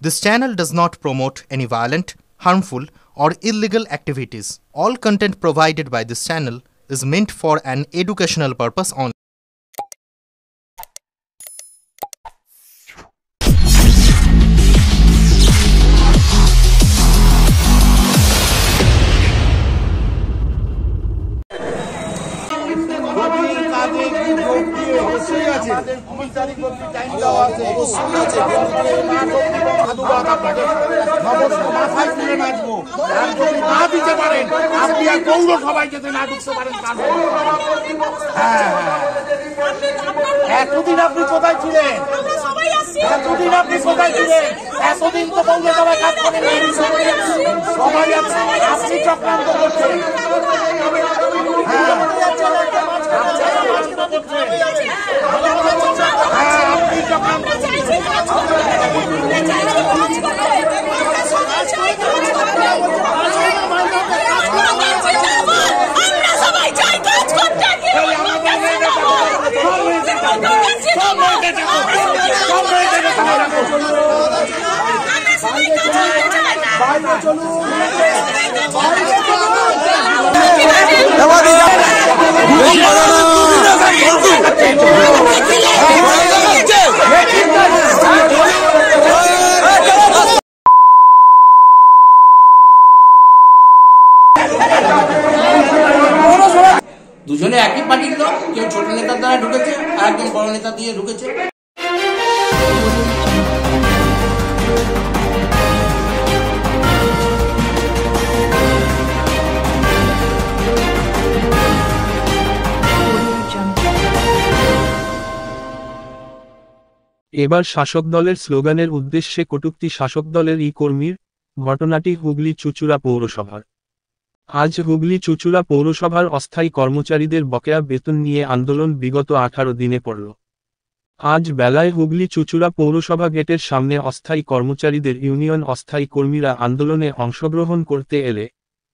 This channel does not promote any violent, harmful, or illegal activities. All content provided by this channel is meant for an educational purpose only. এতদিন আপনি কোথায় ছিলেন? এতদিন আপনি কোথায় ছিলেন? এতদিন তো পৌরসভায় কাজ করেন, সবাই আছে, আপনি চক্রান্ত করছেন। আপনি চক্রান্ত দুজনে একই পার্টির লোক, কেউ ছোট নেতার দ্বারা ঢুকেছে আর একজন বড় নেতা দিয়ে ঢুকেছে। এবার শাসক দলের স্লোগানের উদ্দেশ্যে কটূক্তি শাসক দলের এই কর্মীর। ঘটনাটি হুগলি চুঁচুড়া পৌরসভার। আজ হুগলি চুঁচুড়া পৌরসভার অস্থায়ী কর্মচারীদের বকেয়া বেতন নিয়ে আন্দোলন বিগত 18 দিনে পড়ল। আজ বেলায় হুগলি চুঁচুড়া পৌরসভা গেটের সামনে অস্থায়ী কর্মচারীদের ইউনিয়ন অস্থায়ী কর্মীরা আন্দোলনে অংশগ্রহণ করতে এলে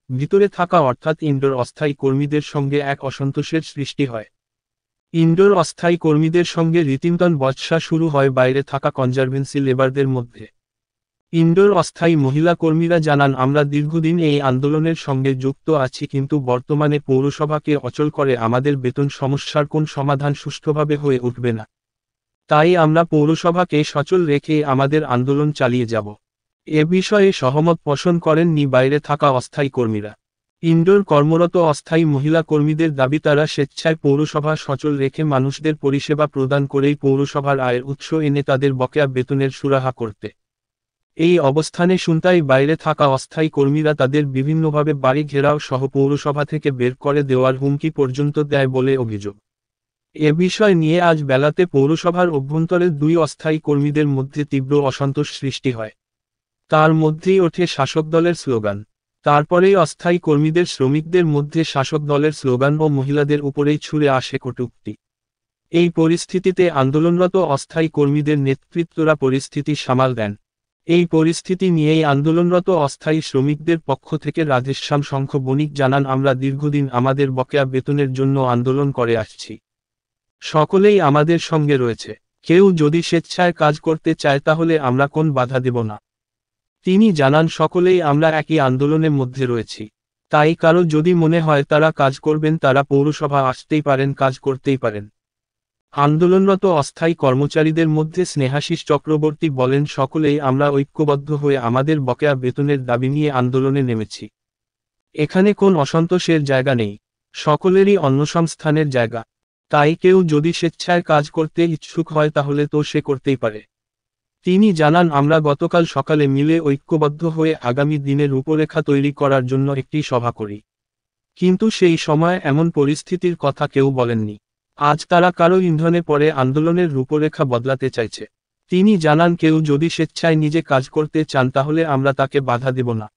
ভিতরে থাকা অর্থাৎ ইনডোর অস্থায়ী কর্মীদের সঙ্গে এক অসন্তোষের সৃষ্টি হয়। ইনডোর অস্থায়ী কর্মীদের সঙ্গে রীতিমতন বচসা শুরু হয় বাইরে থাকা কনজারভেন্সি লেবারদের মধ্যে। ইনডোর অস্থায়ী মহিলা কর্মীরা জানান, আমরা দীর্ঘদিন এই আন্দোলনের সঙ্গে যুক্ত আছি, কিন্তু বর্তমানে পৌরসভাকে অচল করে আমাদের বেতন সমস্যার কোন সমাধান সুষ্ঠুভাবে হয়ে উঠবে না। তাই আমরা পৌরসভাকে সচল রেখে আমাদের আন্দোলন চালিয়ে যাব। এ বিষয়ে সহমত পোষণ করেননি বাইরে থাকা অস্থায়ী কর্মীরা। ইনডোর কর্মরত অস্থায়ী মহিলা কর্মীদের দাবি, তারা স্বেচ্ছায় পৌরসভা সচল রেখে মানুষদের পরিষেবা প্রদান করেই পৌরসভার আয়ের উৎস এনে তাদের বকেয়া বেতনের সুরাহা করতে। এই অবস্থানে শুনতাই বাইরে থাকা অস্থায়ী কর্মীরা তাদের বিভিন্নভাবে বাড়ি ঘেরাও সহ পৌরসভা থেকে বের করে দেওয়ার হুমকি পর্যন্ত দেয় বলে অভিযোগ। এ বিষয় নিয়ে আজ বেলাতে পৌরসভার অভ্যন্তরে দুই অস্থায়ী কর্মীদের মধ্যে তীব্র অসন্তোষ সৃষ্টি হয়। তার মধ্যেই ওঠে শাসক দলের স্লোগান। তারপরেই অস্থায়ী কর্মীদের শ্রমিকদের মধ্যে শাসক দলের স্লোগান ও মহিলাদের উপরেই ছুড়ে আসে কটূক্তি। এই পরিস্থিতিতে আন্দোলনরত অস্থায়ী কর্মীদের নেতৃত্বরা পরিস্থিতি সামাল দেন। এই পরিস্থিতি নিয়েই আন্দোলনরত অস্থায়ী শ্রমিকদের পক্ষ থেকে রাধেশ্যাম শঙ্খ বণিক জানান, আমরা দীর্ঘদিন আমাদের বকেয়া বেতনের জন্য আন্দোলন করে আসছি। সকলেই আমাদের সঙ্গে রয়েছে। কেউ যদি স্বেচ্ছায় কাজ করতে চায় তাহলে আমরা কোন বাধা দেব না। তিনি জানান, সকলেই আমরা একই আন্দোলনের মধ্যে রয়েছি। তাই কারো যদি মনে হয় তারা কাজ করবেন, তারা পৌরসভা আসতেই পারেন, কাজ করতেই পারেন। আন্দোলনরত অস্থায়ী কর্মচারীদের মধ্যে স্নেহাশিস চক্রবর্তী বলেন, সকলেই আমরা ঐক্যবদ্ধ হয়ে আমাদের বকেয়া বেতনের দাবি নিয়ে আন্দোলনে নেমেছি। এখানে কোন অসন্তোষের জায়গা নেই, সকলেরই অন্যসংস্থানের জায়গা। তাই কেউ যদি স্বেচ্ছায় কাজ করতে ইচ্ছুক হয় তাহলে তো সে করতেই পারে। তিনি জানান, আমরা গতকাল সকালে মিলে ঐক্যবদ্ধ হয়ে আগামী দিনের রূপরেখা তৈরি করার জন্য একটি সভা করি, কিন্তু সেই সময় এমন পরিস্থিতির কথা কেউ বলেননি। আজ তারা কারো ইন্ধনে পড়ে আন্দোলনের রূপরেখা বদলাতে চাইছে। তিনি জানান, কেউ যদি স্বেচ্ছায় নিজে কাজ করতে চান তাহলে আমরা তাকে বাধা দেব না।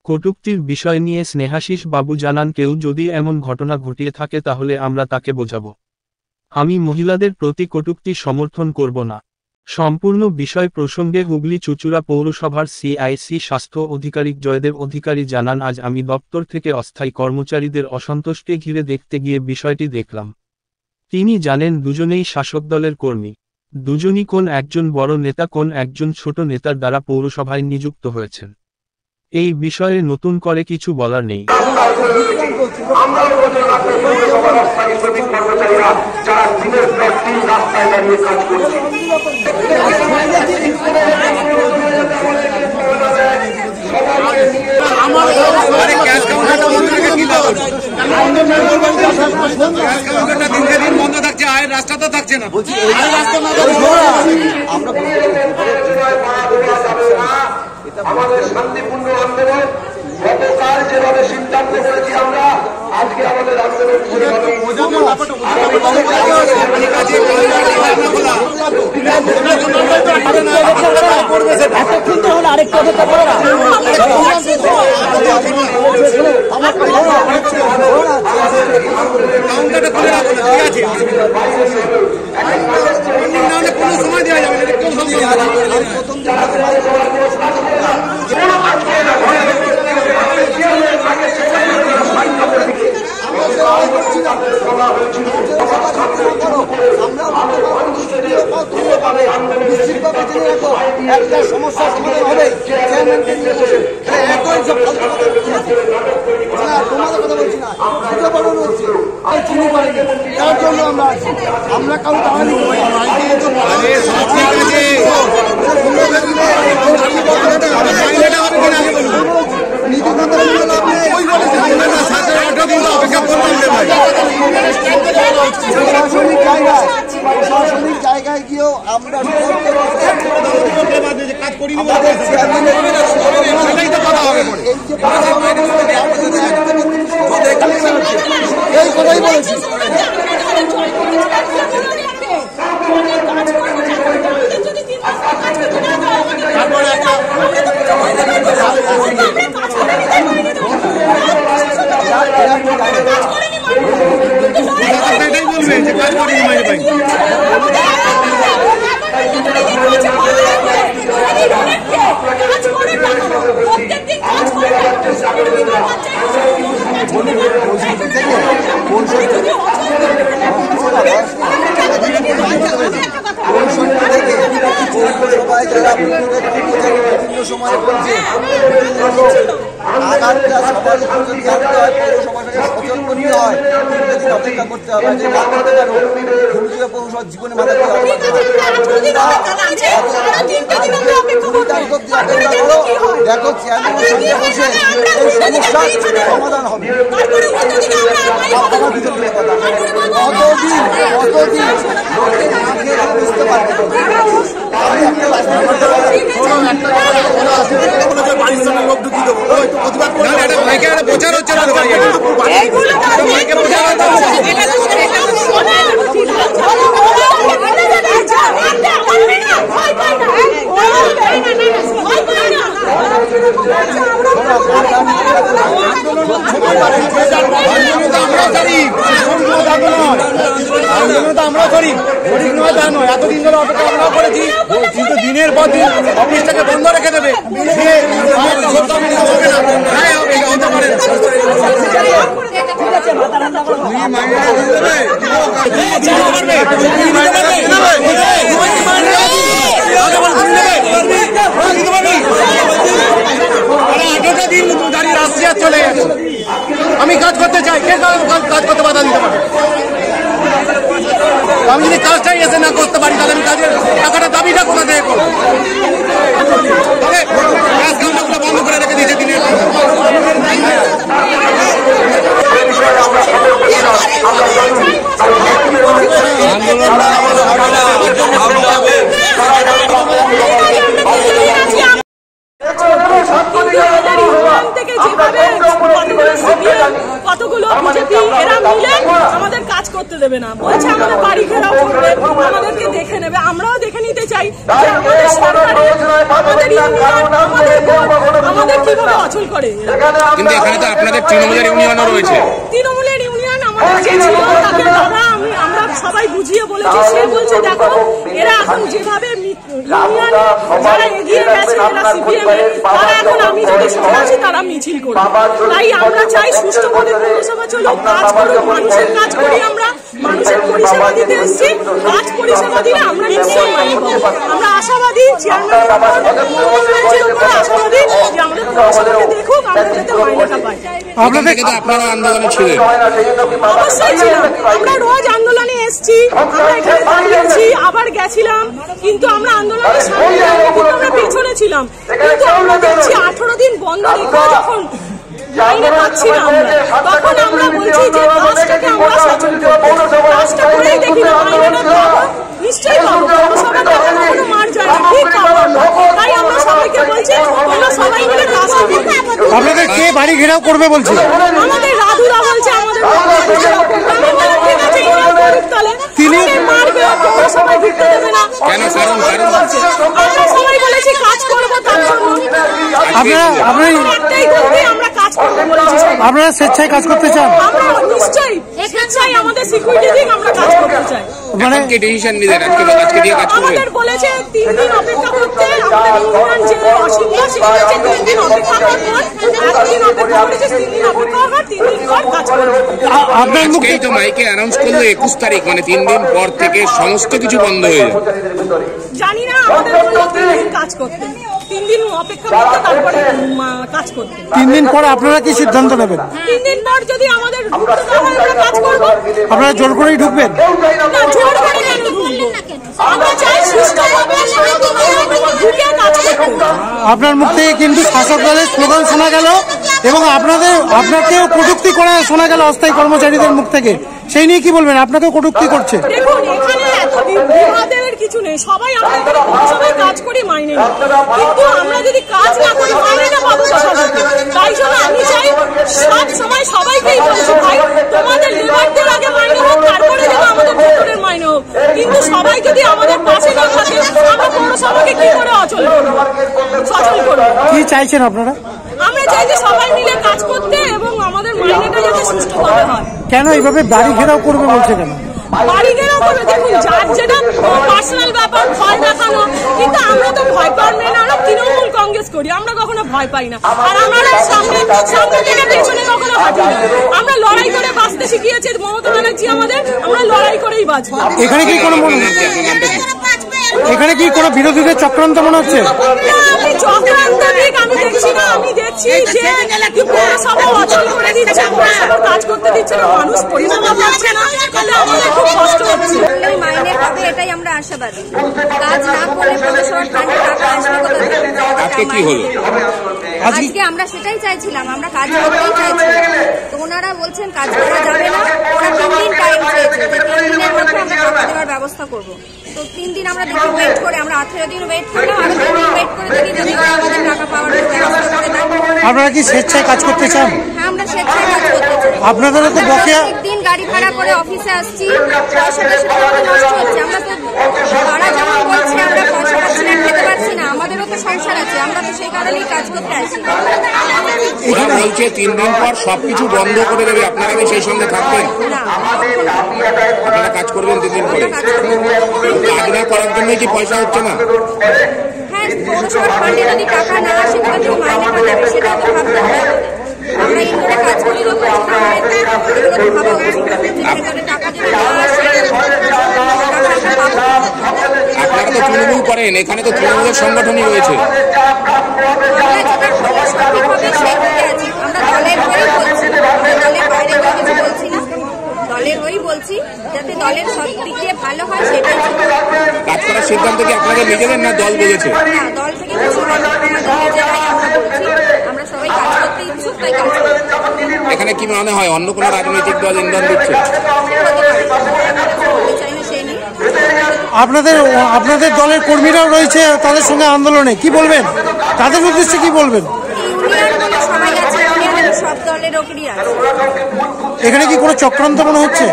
কটূক্তির বিষয় নিয়ে স্নেহাশিস বাবু জানান, কেউ যদি এমন ঘটনা ঘটিয়ে থাকে তাহলে আমরা তাকে বোঝাবো। আমি মহিলাদের প্রতি কটূক্তি সমর্থন করব না। সম্পূর্ণ বিষয় প্রসঙ্গে হুগলি চুঁচুড়া পৌরসভার সিআইসি স্বাস্থ্য আধিকারিক জয়দেব অধিকারী জানান, আজ আমি দপ্তর থেকে অস্থায়ী কর্মচারীদের অসন্তোষকে ঘিরে দেখতে গিয়ে বিষয়টি দেখলাম। তিনি জানেন দুজনেই শাসক দলের কর্মী। দুজনই কোন একজন বড় নেতা কোন একজন ছোট নেতার দ্বারা পৌরসভায় নিযুক্ত হয়েছেন, এই বিষয়ে নতুন করে কিছু বলার নেই। বন্ধ থাকছে, আয়ের রাস্তা তো থাকছে না। আমাদের শান্তিপূর্ণ আন্দোলন গতকাল যেভাবে সিদ্ধান্ত করেছি আমরা, আজকে আমাদের আন্দোলন কোনো সময় দেওয়া যাবে একটা সমস্যার সমাধান হবে। তোমাদের কথা বলছি না, চিনি করেনি, তার জন্য আমরা কারো দাঁড়ানি প্রশাসনিক জায়গায় গিয়েও আমরা এই কথাই বলেছি। পৌরসভায় যারা বিভিন্ন সময় বলছে আঘাতটা সবার উপর যদি আনতে হয়, পৌরসভাটাকে সচেতন করতে হয়, দিন অপেক্ষা করতে হবে। যে না করতে পারো হুগলিয়া পৌরসভার জীবনে মাথা দিয়ে দেখো চেয়ারম্যানের সঙ্গে বসে এই সমস্যার সমাধান হবে। কতদিন বুঝতে পারবে প্রচার হচ্ছে আমরা করি, সঠিক নয় তা নয়। এতদিন ধরে অপেক্ষা আমরা করেছি, কিন্তু দিনের পর দিন অফিসটাকে বন্ধ রেখে দেবে। দাঁড়িয়ে রাশিয়া চলে গেছে। আমি কাজ করতে চাই, কে কাজ করতে বাধা দিতে পারে? আমি যদি কাজটাই এসে না করতে পারি, তাহলে আমি কাজের টাকাটা দাবিটা কোথা থেকে করবো? বন্ধ করে রেখে দিয়েছে দিনের কতগুলো বিজেপি এরা মিলে আমাদের কাজ করতে দেবে না, বলছে আমাদের বাড়ি ঘেরাও করবে, আমাদেরকে দেখে নেবে। আমরাও দেখে নিতে চাই যে আমাদের সরকারে আমাদের ইউনিয়ন আমাদের কিভাবে অচল করে। কিন্তু এখানে তো আপনাদের তৃণমূলের ইউনিয়নও রয়েছে। তৃণমূলের ইউনিয়ন আমাদের যে ছিল তাকে আমরা সবাই বুঝিয়ে বলেছি। সে বলছে দেখো এরা এখন যেভাবে ইউনিয়ন যারা এগিয়ে গেছে এরা সিপিএম তারা এখন আমি যদি সরাসরি তারা মিছিল করবে। তাই আমরা চাই সুষ্ঠুভাবে পৌরসভা চলুক, কাজ করুক, মানুষের কাজ করি, আমরা মানুষের পরিষেবা দিতে এসেছি। কাজ পরিষেবা দিলে আমরা নিশ্চয়ই মাইনে পাবো। আমরা আশাবাদী, চেয়ারম্যানের উপর আশাবাদী যে আমাদের পৌরসভাকে দেখুক, আমরা যাতে মাইনেটা পাই। আপনারা আন্দোলনে ছিলেন? অবশ্যই ছিলাম, আমরা রোজ আন্দোলনে এসেছি, আমরা এখানে দাঁড়িয়েছি, আবার গেছিলাম, কিন্তু আমরা আন্দোলনের সামনে আমরা পিছনে ছিলাম। কিন্তু আমরা দেখছি 18 দিন বন্ধ রেখে যখন মাইনে পাচ্ছি না আমরা, তখন আমরা বলছি যে কাজটাকে আমরা সচল করবো, কাজটা করেই দেখি না মাইনেটা পাবো, নিশ্চয়ই পাবো। পৌরসভা কখনো কোনো মার যায় না, ঠিক পাবো। তাই আমরা সবাইকে বলছি তোমরা সবাই মিলে কাজ করবো। আপনাদের কে বাড়ি ঘেরাও করবে বলছে? আমাদের রাধুরা বলছে আমাদের ঠিক আছে তিনি মারবে, পৌরসভায় ঢুকতে দেবে না। আমরা সবাই বলেছি কাজ করবো, তার জন্য একটাই বলতে আমরা কাজ করবো বলেছি। আপনারা স্বেচ্ছায় কাজ করতে চান? আমরা নিশ্চয়ই স্বেচ্ছায় আমাদের সিকিউরিটি দিক আমরা কাজ করতে চাই। মানে ডিসিশন নিলেন আজকে দিয়ে কাজ করবেন? আমাদের বলেছে 3 দিন অপেক্ষা করতে, আমাদের ইউনিয়ন যে অসুবিধা সে বলেছে 3 দিন অপেক্ষা করতে, 1 দিন অপেক্ষা করেছে, 3 দিন অপেক্ষা করবে, 3 দিন পর কাজ করবে। আপনার মুখেই তো মাইকে অ্যানাউন্স করলো 21 তারিখ, মানে 3 দিন পর থেকে সমস্ত কিছু বন্ধ হয়ে যাবে। জানি না, আমাদের বললো 3 দিন কাজ করতে, 3 দিন অপেক্ষা করতে, তারপরে কাজ করতে। 3 দিন পর আপনারা কি সিদ্ধান্ত নেবেন? 3 দিন পর যদি আমাদের ঢুকতে দেওয়া হয় আমরা কাজ করবো। আপনারা জোর করেই ঢুকবেন? না, জোর করে কেন ঢুকবো? আমরা চাই সুষ্ঠুভাবে ঢুকে কাজ করতে। আপনার মুখ থেকে কিন্তু শাসক দলের স্লোগান শোনা গেল এবং আপনাকেও কটূক্তি করা শোনা গেল অস্থায়ী কর্মচারীদের মুখ থেকে, সেই নিয়ে কি বলবেন? আপনাকেও কটূক্তি করছে। দেখুন, এখানে এত বিবাদের কিছু নেই, সবাই আমরা সবাই কাজ করি, মাইনে নিই, কিন্তু আমরা যদি কাজ না করি মাইনেটা পাবো সবাইকে। তাই জন্য আমি চাই সব সময় সবাইকেই বলছি ভাই তোমাদের লেবারদের আগে মাইনে হোক, তারপরে যেন আমাদের ভেতরের মাইনে হোক। কিন্তু সবাই যদি আমাদের পাশে না থাকে আমরা পৌরসভাকে কি করে সচল করবো? কি চাইছেন আপনারা? আমরা চাই যে সবাই মিলে কাজ করতে এবং আমাদের মাইনেটা যাতে সুষ্ঠুভাবে হয়। কেন এইভাবে বাড়ি ঘেরাও করবে বলছে কেন? বাড়ি ঘেরাও করবে, দেখুন যার যেটা পার্সোনাল ব্যাপার, ভয় দেখানো, কিন্তু আমরা তো ভয় পাই না, আমরা তৃণমূল কংগ্রেস করি, আমরা কখনো ভয় পাই না। আর আমরা সামনে থেকে পেছনে কখনো হাঁটি না, আমরা লড়াই করে বাঁচতে শিখিয়েছে মমতা ব্যানার্জি আমাদের, আমরা লড়াই করেই বাঁচবো। এখানে কি কোনো বিরোধীদের চক্রান্ত মনে হচ্ছে? আমি চক্রান্ত দিক আমি দেখছি না, আমি দেখছি যে পৌরসভা অচল করে দিচ্ছে, পৌরসভার কাজ করতে দিচ্ছে না, মানুষ পরিষেবা পাচ্ছে না, তাহলে আমাদের খুব কষ্ট হচ্ছে। মাইনে পাবে এটাই আমরা আশাবাদী। কাজ না করলে পৌরসভার ফান্ডে টাকা আসবে কোথা থেকে? আজকে কি হলো? আজকে আমরা সেটাই চাইছিলাম, আমরা কাজ করতেই চাইছিলাম, তো ওনারা বলছেন কাজ করা যাবে না। ওরা 3 দিন টাইম চেয়েছে যে 3 দিনের মধ্যে আমরা টাকা দেওয়ার ব্যবস্থা করব। তো 3 দিন আমরা দেখি ওয়েট করে, আমরা 18 দিন ওয়েট করলাম, আরো 3 দিন ওয়েট করে দেখি যদি আমাদের টাকা পাওয়ার ব্যবস্থা করে দেয়। আপনারা কি স্বেচ্ছায় কাজ করতে চান? হ্যাঁ, আমরা স্বেচ্ছায় কাজ করতে চাই। আপনাদেরও তো বকেয়া দিন গাড়ি ভাড়া করে অফিসে আসছি, পয়সাটা সেটা নষ্ট হচ্ছে। আমরা তো তারা যেমন বলছে আমরা পয়সা পাচ্ছি না, খেতে পারছি না, আমাদেরও তো সংসার আছে, আমরা তো সেই কারণেই কাজ করতে আসি। ওরা বলছে 3 দিন পর সবকিছু বন্ধ করে দেবে, আপনারা কি সেই সঙ্গে থাকবেন? আপনারা কাজ করবেন 3 দিন পরে? কাজ না করার জন্য কি পয়সা হচ্ছে না? হ্যাঁ, পৌরসভার ফান্ডে যদি টাকা না আসে তাহলে যে মাইনেটা দেবে সেটাও তো ভাবতে হবে। আমরা এই ধরে কাজ করি যখন এগুলো ভাবা উচিত, যে টাকা যদি না আসে আপনারা তো তৃণমূল করেন, এখানে তো তৃণমূলের সংগঠনই রয়েছে। আমরা যেটা সঠিক হবে সেইভাবে আছি, আমরা দলের হয়েই বলছি, আমরা দলের বাইরে কিছু বলছি না, দলের হয়েই বলছি যাতে দলের সব দিক দিয়ে ভালো হয় সেটাই। কাজ করার সিদ্ধান্ত কি আপনাদের নিজেদের না দল বলেছে? না, দল থেকে কিছু হয় না, আমাদের নিজেরাই আমরা বলছি, আমরা সবাই কাজ করতে ইচ্ছুক, তাই কাজ করছি। এখানে কি মনে হয় অন্য কোনো রাজনৈতিক দল ইন্ধন দিচ্ছে? চাই না সেই নিয়ে। আপনাদের দলের কর্মীরাও রয়েছে তাদের সঙ্গে আন্দোলনে, কি বলবেন তাদের উদ্দেশ্যে? কি বলবেন? ইউনিয়ন সবাই আছে, ইউনিয়ন সব দলের ওপরই আছে। এখানে কি কোনো চক্রান্ত মনে হচ্ছে?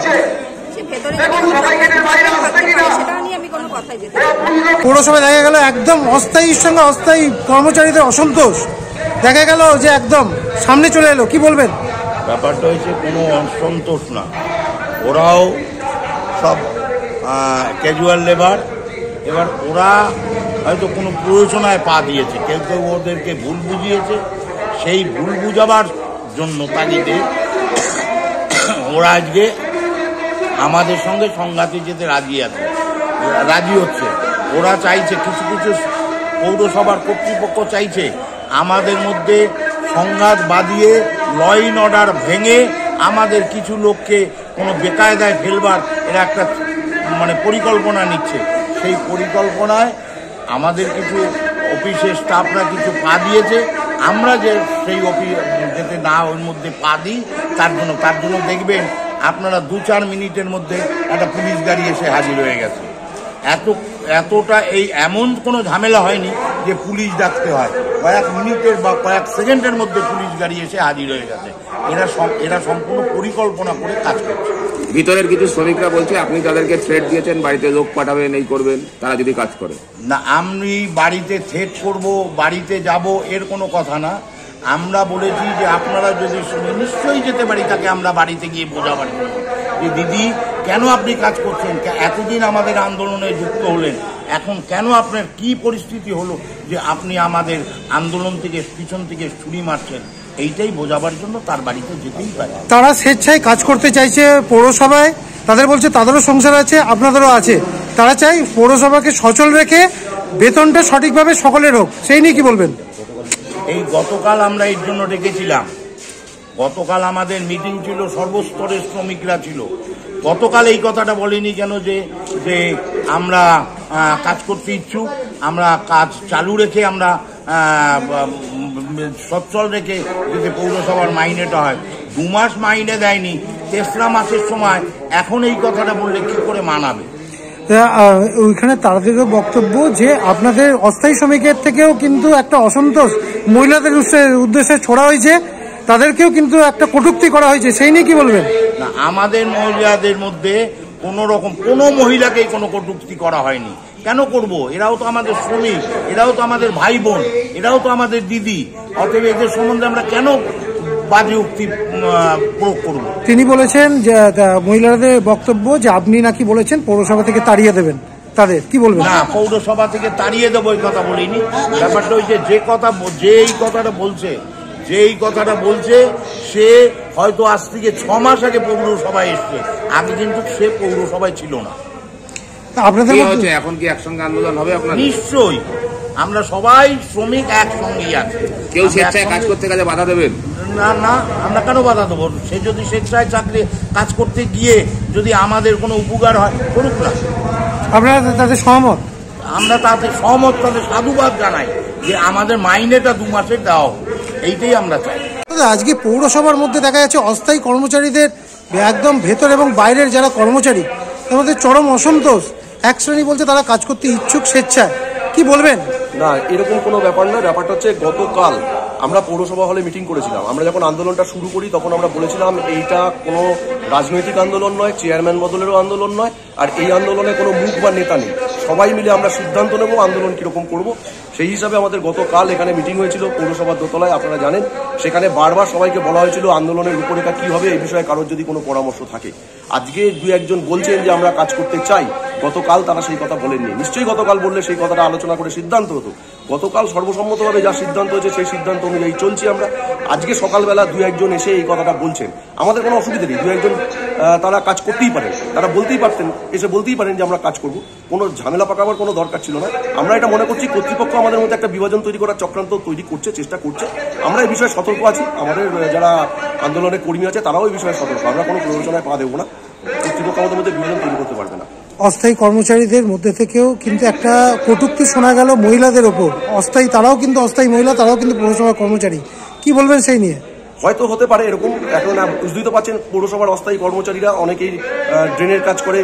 সে ভেতরে যদি কোনো চক্রান্ত থাকতে পারে সেটা নিয়ে আমি কোনো কথাই যেতে পারি না। পৌরসভায় দেখা গেল একদম অস্থায়ীর সঙ্গে অস্থায়ী কর্মচারীদের অসন্তোষ দেখা গেল যে একদম সামনে চলে এলো, কি বলবেন? ব্যাপারটা হচ্ছে কোনো অসন্তোষ না, ওরাও সব ক্যাজুয়াল লেবার। এবার ওরা হয়তো কোনো প্ররোচনায় পা দিয়েছে, কেউ কেউ ওদেরকে ভুল বুঝিয়েছে। সেই ভুল বুঝাবার জন্য তাগিদে ওরা আজকে আমাদের সঙ্গে সংঘাতে যেতে রাজি হচ্ছে। ওরা চাইছে, কিছু কিছু পৌরসভার কর্তৃপক্ষ চাইছে আমাদের মধ্যে সংঘাত বাঁধিয়ে ল অ্যান্ড অর্ডার ভেঙে আমাদের কিছু লোককে কোনো বেকায়দায় ফেলবার এরা একটা পরিকল্পনা নিচ্ছে। সেই পরিকল্পনায় আমাদের কিছু অফিসের স্টাফরা কিছু পা দিয়েছে। আমরা যে সেই অফিস যেতে না ওর মধ্যে পা দিই, তার জন্য দেখবেন আপনারা 2-4 মিনিটের মধ্যে একটা পুলিশ গাড়ি এসে হাজির হয়ে গেছে। এতটা এমন কোনো ঝামেলা হয়নি যে পুলিশ ডাকতে হয়। কয়েক মিনিটের বা কয়েক সেকেন্ডের মধ্যে পুলিশ গাড়ি এসে হাজির হয়ে গেছে। এরা সম্পূর্ণ পরিকল্পনা করে কাজ করছে। ভিতরের কিছু শ্রমিকরা বলছে আপনি তাদেরকে থ্রেট দিয়েছেন, বাড়িতে লোক পাঠাবেন, এই করবেন, তারা যদি কাজ করে না। আমি বাড়িতে থ্রেট করব, বাড়িতে যাব, এর কোনো কথা না। আমরা বলেছি যে আপনারা যদি নিশ্চয়ই যেতে পারি তাকে আমরা বাড়িতে গিয়ে বোঝাবার জন্য যে দিদি কেন আপনি কাজ করছেন, এতদিন আমাদের আন্দোলনে যুক্ত হলেন, এখন কেন আপনার কি পরিস্থিতি হলো যে আপনি আমাদের আন্দোলন থেকে পিছন থেকে ছুরি মারছেন, এইটাই বোঝাবার জন্য তার বাড়িতে যেতেই পারে। তারা স্বেচ্ছায় কাজ করতে চাইছে পৌরসভায়, তাদের বলছে তাদেরও সংসার আছে, আপনাদেরও আছে। তারা চাই পৌরসভাকে সচল রেখে বেতনটা সঠিকভাবে সকলের হোক, সেই নিয়ে কি বলবেন? এই গতকাল আমরা এর জন্য ডেকেছিলাম। গতকাল আমাদের মিটিং ছিল, সর্বস্তরের শ্রমিকরা ছিল। গতকাল এই কথাটা বলিনি কেন যে আমরা কাজ করতে ইচ্ছুক, আমরা কাজ চালু রেখে আমরা সচ্ছল রেখে যদি পৌরসভার মাইনেটা হয়। 2 মাস মাইনে দেয়নি, 3রা মাসের সময় এখন এই কথাটা বললে কি করে মানাবে? ওইখানে তাদেরও বক্তব্য যে আপনাদের অস্থায়ী শ্রমিকের থেকেও কিন্তু একটা অসন্তোষ মহিলাদের উদ্দেশ্যে ছড়া হয়েছে, তাদেরকেও কিন্তু একটা কটূক্তি করা হয়েছে, সেই নিয়ে কি বলবেন? না, আমাদের মহিলাদের মধ্যে কোনো মহিলাকেই কোনো কটূক্তি করা হয়নি। কেন করব? এরাও তো আমাদের শ্রমিক, এরাও তো আমাদের ভাই বোন, এরাও তো আমাদের দিদি। অতএব এদের সম্বন্ধে আমরা কেন বাজে উক্তি প্রয়োগ করব? তিনি বলেছেন যে মহিলাদের বক্তব্য যে আপনি নাকি বলেছেন পৌরসভা থেকে তাড়িয়ে দেবেন তাদের, কি বলবেন? না, পৌরসভা থেকে তাড়িয়ে দেবো এই কথা বলিনি। ব্যাপারটা হচ্ছে যে এই কথাটা বলছে সে হয়তো আজ থেকে 6 মাস আগে পৌরসভায় এসছে, আগে কিন্তু সে পৌরসভায় ছিল না। আপনাদের এখন কি একসঙ্গে আন্দোলন হবে? নিশ্চয়ই, আমরা সবাই শ্রমিক একসঙ্গেই আছি। কেউ স্বেচ্ছায় কাজ করতে গেলে বাধা দেবেন? না, আমরা কেন বাধা দেবো? সে যদি স্বেচ্ছায় কাজ করতে গিয়ে যদি আমাদের কোনো উপকার হয়, করুক না। আপনারা তাদের সহমত? আমরা তাতে সহমত, তাদের সাধুবাদ জানাই যে আমাদের মাইনেটা 2 মাসের দেওয়া হোক, এইটাই আমরা চাই। আজকে পৌরসভার মধ্যে দেখা যাচ্ছে অস্থায়ী কর্মচারীদের একদম ভেতর এবং বাইরের যারা কর্মচারী তার মধ্যে চরম অসন্তোষ। এক শ্রেণী বলছে তারা কাজ করতে ইচ্ছুক স্বেচ্ছায়, কি বলবেন? না, এরকম কোনো ব্যাপার নয়। ব্যাপারটা হচ্ছে গতকাল আমরা পৌরসভা হলে মিটিং করেছিলাম। আমরা যখন আন্দোলনটা শুরু করি তখন আমরা বলেছিলাম এইটা কোনো রাজনৈতিক আন্দোলন নয়, চেয়ারম্যান বদলেরও আন্দোলন নয়, আর এই আন্দোলনে কোনো মুখ বা নেতা নেই। সবাই মিলে আমরা সিদ্ধান্ত নেব আন্দোলন কীরকম করব। সেই হিসাবে আমাদের গতকাল এখানে মিটিং হয়েছিল পৌরসভার দোতলায়, আপনারা জানেন। সেখানে বারবার সবাইকে বলা হয়েছিল আন্দোলনের রূপরেখা কী হবে, এই বিষয়ে কারোর যদি কোনো পরামর্শ থাকে। আজকে 2-1 জন বলছেন যে আমরা কাজ করতে চাই, গতকাল তারা সেই কথা বলেননি। নিশ্চয়ই গতকাল বললে সেই কথাটা আলোচনা করে সিদ্ধান্ত হতো। গতকাল সর্বসম্মতভাবে যা সিদ্ধান্ত হয়েছে সেই সিদ্ধান্ত অনুযায়ী চলছি আমরা। আজকে সকালবেলা 2-1 জন এসে এই কথাটা বলছেন, আমাদের কোনো অসুবিধা নেই। 2-1 জন তারা কাজ করতেই পারেন, তারা বলতেই পারতেন, এসে বলতেই পারেন যে আমরা কাজ করব, কোনো ঝামেলা পাকাবার কোনো দরকার ছিল না। আমরা এটা মনে করছি কর্তৃপক্ষ আমাদের মধ্যে একটা বিভাজন তৈরি করার চক্রান্ত তৈরি করছে, চেষ্টা করছে। আমরা এই বিষয়ে সতর্ক আছি, আমাদের যারা আন্দোলনের কর্মী আছে তারাও এই বিষয়ে সতর্ক। আমরা কোনো প্ররোচনায় পা দেবো না, কর্তৃপক্ষ আমাদের মধ্যে বিভাজন তৈরি করতে পারবে না। অস্থায়ী কর্মচারীদের মধ্যে থেকেও কিন্তু একটা কটূক্তি শোনা গেল মহিলাদের ওপর। অস্থায়ী তারাও কিন্তু অস্থায়ী মহিলা, তারাও কিন্তু পৌরসভার কর্মচারী, কি বলবেন সেই নিয়ে? হয়তো হতে পারে এরকম। এখন বুঝতেই তো পারছেন পৌরসভার অস্থায়ী কর্মচারীরা অনেকেই ড্রেনের কাজ করে,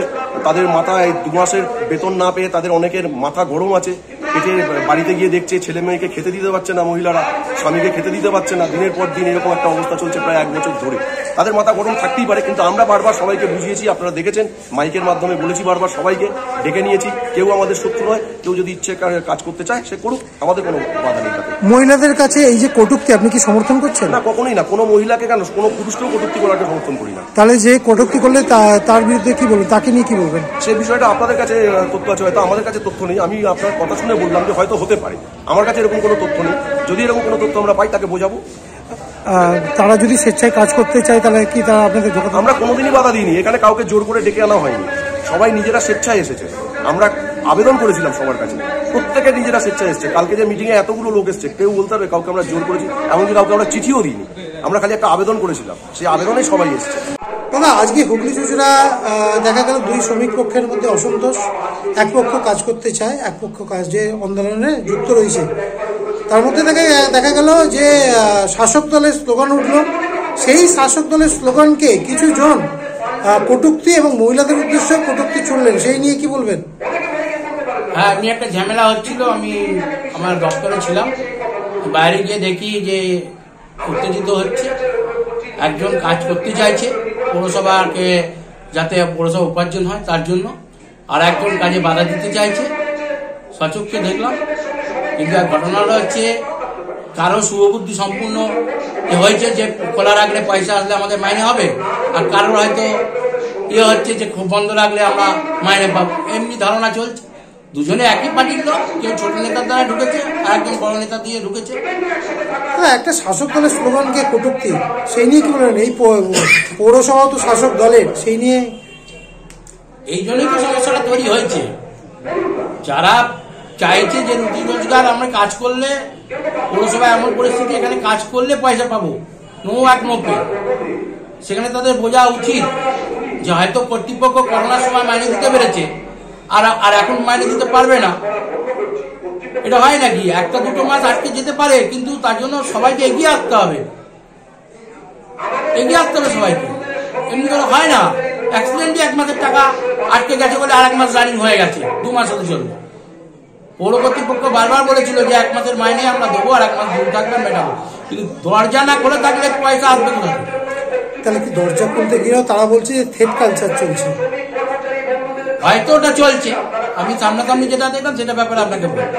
তাদের মাথায় 2 মাসের বেতন না পেয়ে তাদের অনেকের মাথা গরম আছে, পেটে বাড়িতে গিয়ে দেখছে ছেলে মেয়েকে খেতে দিতে পারছে না, মহিলারা স্বামীকে খেতে দিতে পারছে না। দিনের পর দিন এরকম একটা অবস্থা চলছে প্রায় 1 বছর ধরে। তাদের মাথা গরম থাকতেই পারে, কিন্তু আমরা বারবার সবাইকে বুঝিয়েছি, আপনারা দেখেছেন মাইকের মাধ্যমে বলেছি বারবার, সবাইকে ডেকে নিয়েছি। কেউ আমাদের শত্রু নয়, কেউ যদি ইচ্ছে কাজ করতে চায় সে করুক, আমাদের কোনো বাধা নেই। মহিলাদের কাছে এই যে কটূক্তি আপনি কি সমর্থন করছেন? না, কখনোই না। কোনো মহিলাকে কেন, কোনো পুরুষকেও কটূক্তি করাকে সমর্থন করি না। তাহলে যে কটূক্তি করলে তার বিরুদ্ধে কি বলবেন, তাকে নিয়ে কি বলবেন? সেই বিষয়টা আপনাদের কাছে তথ্য আছে, হয়তো আমাদের কাছে তথ্য নেই। আমি আপনার কথা শুনে বললাম যে হয়তো হতে পারে, আমার কাছে এরকম কোনো তথ্য নেই। যদি এরকম কোনো তথ্য আমরা পাই তাকে বোঝাবো। তারা যদি স্বেচ্ছায় কাজ করতে চায় তাহলে কি তারা আপনাদের? আমরা কোনোদিনই বাধা দিইনি, এখানে কাউকে জোর করে ডেকে আনা হয়নি, সবাই নিজেরা স্বেচ্ছায় এসেছে। আমরা আবেদন করেছিলাম সবার কাছে, প্রত্যেকে নিজেরা স্বেচ্ছায় এসেছে। কালকে যে মিটিংয়ে এতগুলো লোক এসছে, কেউ বলতে হবে কাউকে আমরা জোর করেছি, এমনকি কাউকে আমরা চিঠিও দিইনি। আমরা খালি একটা আবেদন করেছিলাম, সেই আবেদনে সবাই এসছে। দাদা, আজকে হুগলি চুঁচুড়া দেখা গেল দুই শ্রমিক পক্ষের মধ্যে অসন্তোষ। এক পক্ষ কাজ করতে চায়, এক পক্ষ কাজে আন্দোলনে যুক্ত রয়েছে। তার মধ্যে দেখা গেল যে শাসক দলের স্লোগান উঠল, সেই শাসক দলের স্লোগানকে কিছু জন কটূক্তি এবং মহিলাদের উদ্দেশ্যে কটূক্তি ছুড়লেন, সেই নিয়ে কি বলবেন? হ্যাঁ, আমি একটা ঝামেলা হচ্ছিল, আমি আমার দপ্তরে ছিলাম, বাইরে গিয়ে দেখি যে উত্তেজিত হচ্ছে। একজন কাজ করতে চাইছে পৌরসভাকে, যাতে পৌরসভা উপার্জন হয় তার জন্য, আর একজন কাজে বাধা দিতে চাইছে। সচক্ষে দেখলাম, কিন্তু ঘটনাটা হচ্ছে কারো শুভবুদ্ধি সম্পূর্ণ হয়েছে যে খোলা রাখলে পয়সা আসলে আমাদের মাইনে হবে, আর কারোর হয়তো হচ্ছে যে বন্ধ রাখলে আমরা মাইনে পাবো, এমনি ধারণা চলছে। দুজনে একই পার্টির লোক, কেউ ছোট নেতার দ্বারা ঢুকেছে আর একজন বড় নেতা দিয়ে ঢুকেছে। একটা শাসক দলের স্লোগানকে কটূক্তি, সেই নিয়ে কি বলেন? এই পৌরসভা তো শাসক দলের, সেই নিয়ে এই জন্যই তো সমস্যাটা তৈরি হয়েছে। যারা চাইছে যে রুটি রোজগার, আমরা কাজ করলে পৌরসভা এমন পরিস্থিতি, এখানে কাজ করলে পয়সা পাবো, নো এক নো পে। সেখানে তাদের বোঝা উচিত যে হয়তো কর্তৃপক্ষ করোনার সময় মাইনে দিতে পেরেছে, আর এখন মাইনে দিতে পারবে না। এটা হয় নাকি? একটা দুটো মাস আটকে যেতে পারে, কিন্তু তার জন্য সবাইকে এগিয়ে আসতে হবে, সবাইকে। এমনি করে হয় না। অ্যাক্সিডেন্টে 1 মাসের টাকা আটকে গেছে বলে আর 1 মাস রানিং হয়ে গেছে, 2 মাস হতে চলবে। পৌর কর্তৃপক্ষ বারবার বলেছিল যে 1 মাসের মাইনে আমরা দেবো, আর 1 মাস দূর থাকবে মেটাবো, কিন্তু দরজা না খোলা থাকলে পয়সা আসবে কোথায়? তাহলে কি দরজা খুলতে গিয়েও তারা বলছে যে থেট কালচার চলছে? হয়তো ওটা চলছে, আমি সামনাসামনি যেটা দেখলাম সেটা ব্যাপারে আপনাকে বলবো।